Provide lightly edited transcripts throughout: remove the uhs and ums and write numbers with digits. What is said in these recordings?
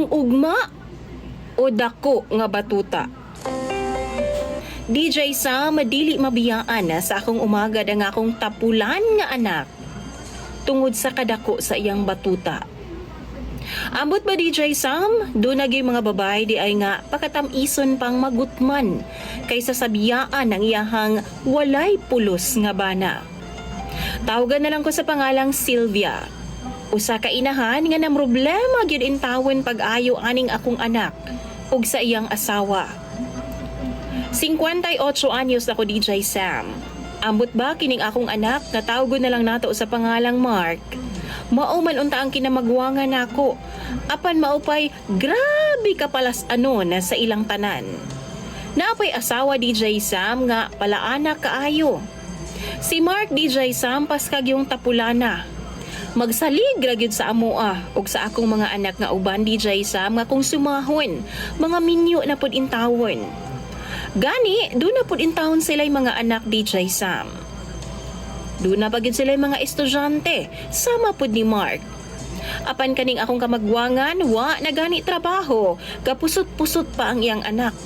Ugma o dako nga batuta. DJ Sam, madili mabiyaan na sa akong umaga ang akong tapulan nga anak tungod sa kadako sa iyang batuta. Ambot ba DJ Sam? Doon nagyoy mga babay di ay nga pakatamison pang magutman kaysa sa biyaan ng iyahang walay pulos nga bana. Tawagan na lang ko sa pangalang Sylvia. Usa ka inahan nga na problema gyud intawon pag-ayo aning akong anak ug sa iyang asawa. 58 anyos ako DJ Sam. Ambot ba kining akong anak nga tawgon na lang nato sa pangalang Mark? Mao man unta ang kinamagwangan nako. Apan maupay grabe kapalas anon sa ilang tanan. Naapay asawa DJ Sam nga palaanak kaayo. Si Mark DJ Sam paskag yung tapulana. Magsalig ra gyud sa amoa ug sa akong mga anak nga uban DJ Sam nga kung sumahon, mga minyo na pud intawon. Gani, doon na pud intawon sila'y mga anak DJ Sam. Doon na pagid sila'y mga estudyante, sama pud ni Mark. Apan kaning akong kamagwangan, wa na gani trabaho, kapusot-pusot pa ang iyang anak.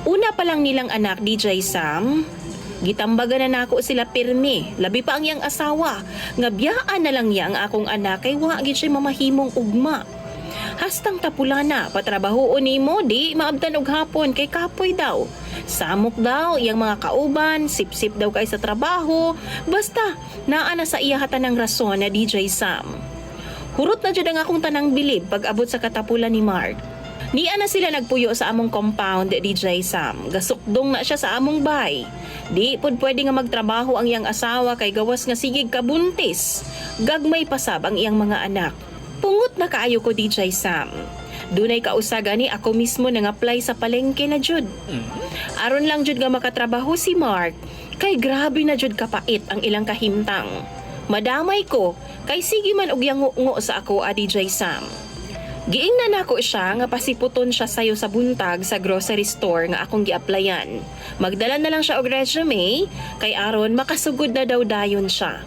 Una pa lang nilang anak DJ Sam, gitambagan na nako sila pirmi, labi pa ang iyang asawa, nga biyaan na lang niya ang akong anak kay wa gid siya mamahimong ugma. Hastang tapulana, patrabahoon nimo di maabtan og hapon kay kapoy daw. Samok daw iyang mga kauban, sip-sip daw kay sa trabaho, basta naa na sa iya hatan ng rason na DJ Sam. Hurot na jud ang akong tanang bilib pag abot sa katapulan ni Mark. Niya na sila nagpuyo sa among compound DJ Sam. Gasukdong na siya sa among bay. Di pud pwede nga magtrabaho ang iyang asawa kay gawas nga sigig kabuntis. Gagmay pasab ang iyang mga anak. Pungot na kaayo ko DJ Sam. Dunay kausaga ni ako mismo nang apply sa palengke na jud. Aron lang jud nga makatrabaho si Mark, kay grabe na jud kapait ang ilang kahimtang. Madamay ko, kay sige man og yango-ngo sa ako DJ Sam. Giingnan nako siya nga pasiputon siya sayo sa buntag sa grocery store nga akong gi-applyan. Magdala na lang siya og resume, kay aron makasugod na daw dayon siya.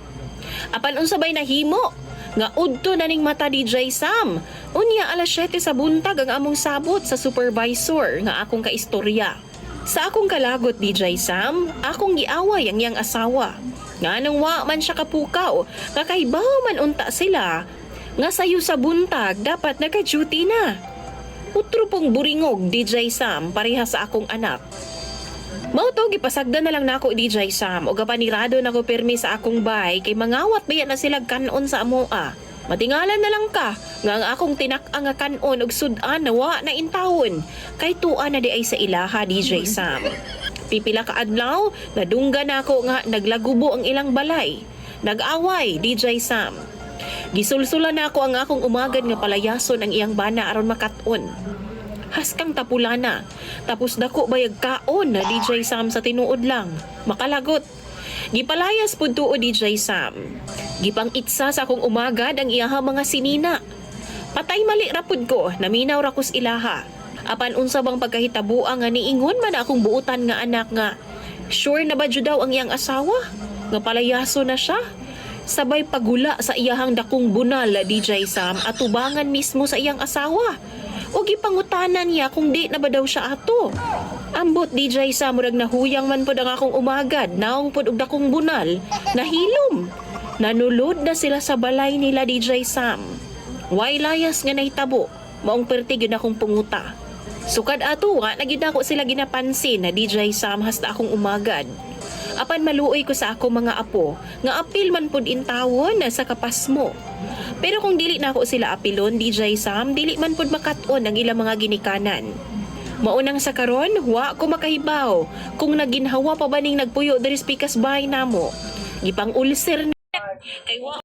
Apan unsabay nahimo, nga udto na ning mata DJ Sam. Unya alas 7 sa buntag ang among sabot sa supervisor nga akong kaistorya. Sa akong kalagot DJ Sam, akong giaway ang iyang asawa. Nga nung wa man siya kapukaw, nga kaybaw man unta sila, nga sayo sa buntag dapat naka-duty na. Utro pong buringog DJ Sam pareha sa akong anak. Mauto gipasagdan na lang nako DJ Sam ug gapanirado nako permi sa akong bay kay mangawat baya na sila kanon sa amoa. Matingalan na lang ka nga ang akong tinak-ang nga kanon ug sudan na wa na intawon kay tuan na di ay sa ilaha DJ Sam. Pipila ka adlaw nadungga nako nga naglagubo ang ilang balay. Nag-away DJ Sam. Gisulsulan nako ang akong umagad nga palayason ang iyang bana aron makaton. Haskang tapulana. Tapos dako bayag kaon na DJ Sam sa tinuod lang. Makalagot. Gipalayas pud tuo DJ Sam. Gipang itsa sa akong umagad ang iyaha mga sinina. Patay mali rapud ko, naminaw ra kus ilaha. Apan unsa bang pagkahitabuang nga niingon man akong buutan nga anak nga. Sure na ba jud daw ang iyang asawa? Nga palayaso na siya? Sabay pagula sa iyahang dakong bunal DJ Sam at tubangan mismo sa iyang asawa. O gipangutanan niya kung di na ba daw siya ato. Ambot DJ Sam murag nahuyang man pod ang akong umagad, naong pod og dakong bunal, nahilom. Nanulod na sila sa balay nila DJ Sam. Way layas nga nahitabo, maong perti gyud akong punguta. Sukad ato nga nagyud ako sila ginapansin na DJ Sam hasta akong umagad. Apan maluoy ko sa ako mga apo, nga apil man pod intawon na sa kapasmo. Pero kung dili na ako sila apilon, DJ Sam, dili man pod makaton ang ilang mga ginikanan. Maunang sa karon, wa ko makahibaw kung naginhawa pa ba ning nagpuyo diri sa pikas bahay namo. Gipang ulcer na kay wa